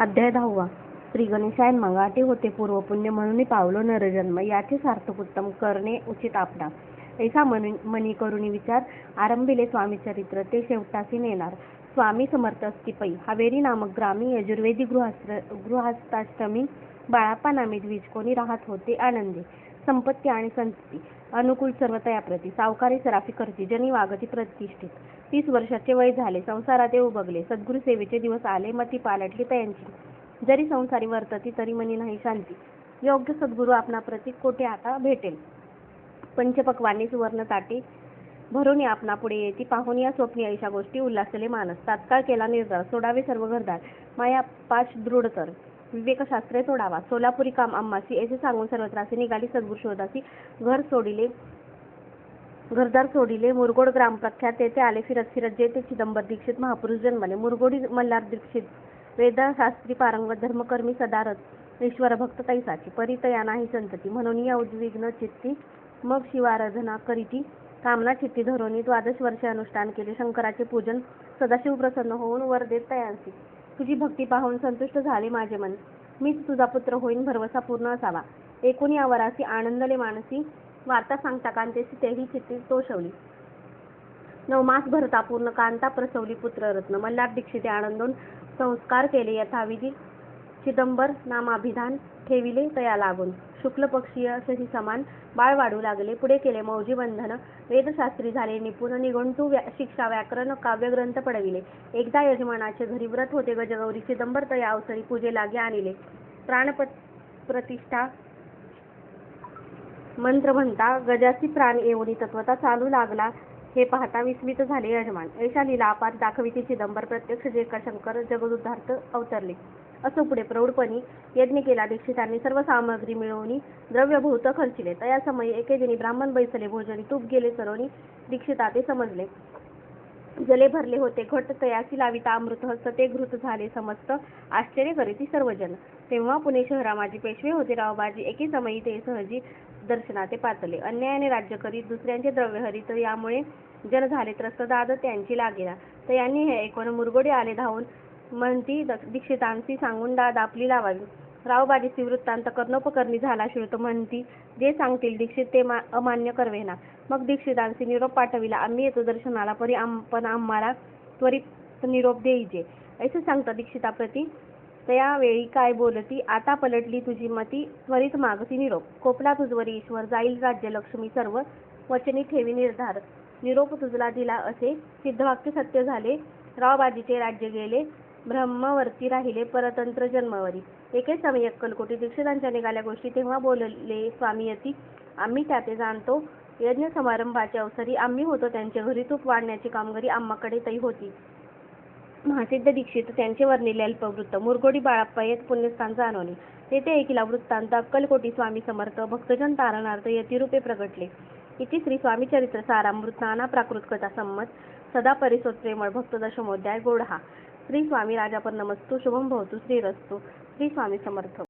अध्याय 10. श्री गणेशाय गाठी होते पूर्व पुण्य म्हणून पावलो नरजन्म, याचे सार्थक उत्तम करणे उचित आपणा. ऐसा मनी करुणी विचार आरंभिले स्वामी चरित्र, ते शेवटासी नेणार. स्वामी समर्थ असती पै हावेरी नामक ग्रामी, यजुर्वेदी गृहस्थाश्रमी बाळाप्पा नामे द्विज कोणी राहत होते आनंदी. संपत्ती आणि संतती अनुकूल सर्व तयाप्रती, सावकारी सराफी करती जनी वागती प्रतिष्ठित. 30 वर्षाचे वय झाले, संसारात ते उबगले. सद्गुरु सेवेचे दिवस आले, मती पालटली तयांची. जरी संसारी वर्तती तरी मनी नाही शांती. योग्य सद्गुरु आपणा प्रती कोठे आता भेटेल. पंचपक्वान्नी सुवर्ण ताटे भरून आपणा पुढे येती, पाहून या स्वप्नी ऐशा गोष्टी उल्हासले मानस. तात्काळ केला निर्धार, सोडावे सर्व घरदार. माया पाश दृढतर विवेकशास्त्रे तोडावा, सोलापुरी काम आम्हासी. ऐसे सांगून सर्वत्रासी निघाली सद्गुरु शोधासी. घरदार सोडिले मुरगोड ग्राम प्रख्यात, तेथे आले फिरत फिरत जेथे चिदंबर दीक्षित महापुरुष जन्मले. मुरगोडी मल्हार दीक्षित वेदशास्त्री पारंगत, धर्मकर्मी सदारथ, ईश्वर भक्त तैसाची. परितया नाही संतती म्हणून या उद्विग्न चित्ती, मग शिवाराधना करीती कामना चित्ती धरोनी. 12 वर्षे अनुष्ठान केले शंकराचे पूजन, सदाशिव प्रसन्न होऊन वर देत तयांसी. तुझी भक्ती पाहून संतुष्ट झाले माझे मन, मीच तुझा पुत्र होईन भरवसा पूर्ण असावा. एकूण या वरासी आनंदले मानसी, वार्ता सांगता कांतेसी तेही चित्ती तोषवली. 9 मास भरता पूर्ण कांता प्रसवली पुत्ररत्न. मल्हार दीक्षिते आनंदून संस्कार केले यथाविधी, चिदंबर नामाभिधान ठेविले तया लागून. शुक्ल पक्षीय शशी समान बाळ वाढू लागले, पुढे केले मौजी बंधन. वेदशास्त्री झाले निपुण, निघंटू शिक्षा व्याकरण काव्यग्रंथ पडविले. एकदा यजमानाचे घरी व्रत होते गजगौरी, चिदंबर तया अवसरी पूजे लागे आणले. प्राणप्रतिष्ठा मंत्र म्हणता गजासी प्राण येऊनी तत्वता चालू लागला, हे पाहता विस्मित झाले यजमान. ऐशा लीला अपार दाखविती चिदंबर, प्रत्यक्ष जे का शंकर जगदुद्धार्थ अवतरले. असो पुढे प्रौढपणी यज्ञ केला दीक्षितांनी, सर्व सामग्री मिळवून द्रव्यभूत खर्चिले. तया समयी एके दिनी ब्राह्मण बैसले भोजनी, तूप गेले सरोनी दीक्षिता ते समजले. जले भरले होते घट, तयासी लाविता अमृत हस्त, ते घृत झाले समस्त. आश्चर्य करीती सर्वजन. तेव्हा पुणे शहरा माझी पेशवे होते रावबाजी, एके समयी ते सहजी दर्शनाते पातले. अन्यायाने राज्य करीत दुसऱ्यांचे द्रव्य हरित, यामुळे जन झाले त्रस्त, दाद त्यांची लागेला. तयांनी हे ऐकून मुरगोडी आले धावून, म्हणती दीक्षितांसी सांगून दाद आपली लावावी. रावबाजीची वृत्तांत कर्णोपकर्णी झाला श्रुत, म्हणती जे सांगतील दीक्षित ते अमान्य करवेना. मग दीक्षितांसी निरोप पाठविला, आम्ही येतो दर्शनाला, परी पण आम्हाला त्वरित निरोप देईजे. ऐसे सांगता दीक्षिताप्रती त्या वेळी काय बोलती, आता पलटली तुझी मती, त्वरित मागती निरोप. कोपला तुझवरी ईश्वर, जाईल राज्य लक्ष्मी सर्व, वचनी ठेवी निर्धार. निरोप तुझला दिला असे, सिद्धवाक्य सत्य झाले. रावबाजीचे राज्य गेले, ब्रह्मवर्ती राहिले परतंत्र जन्मवरी. एके समय अक्कलकोटी दीक्षितांच्या निघाल्या गोष्टी, तेव्हा बोलले स्वामी यती, आम्ही त्याते जाणतो. यज्ञ समारंभाच्या अवसरी आम्ही होतो त्यांच्या घरी, तूप वाढण्याची कामगिरी आम्हाकडे तै होती. महासिद्ध दीक्षित त्यांचे वर्णिले अल्पवृत्त, मुरगोडी बाळाप्पा येत पुण्यस्थान जाणवले. तेथे ऐकिला वृत्तांत अक्कलकोटी स्वामी समर्थ, भक्तजन तारणार्थ यतिरूपे प्रगटले. इति श्री स्वामी चरित्र सारामृत नाना प्राकृत कथा संमत, सदा परिसोत प्रेमळ भक्त दशमोध्याय गोडहा. श्री स्वामी राजापर नमस्तु, शुभम भवतु, श्रीरस्तु. श्री स्वामी समर्थ.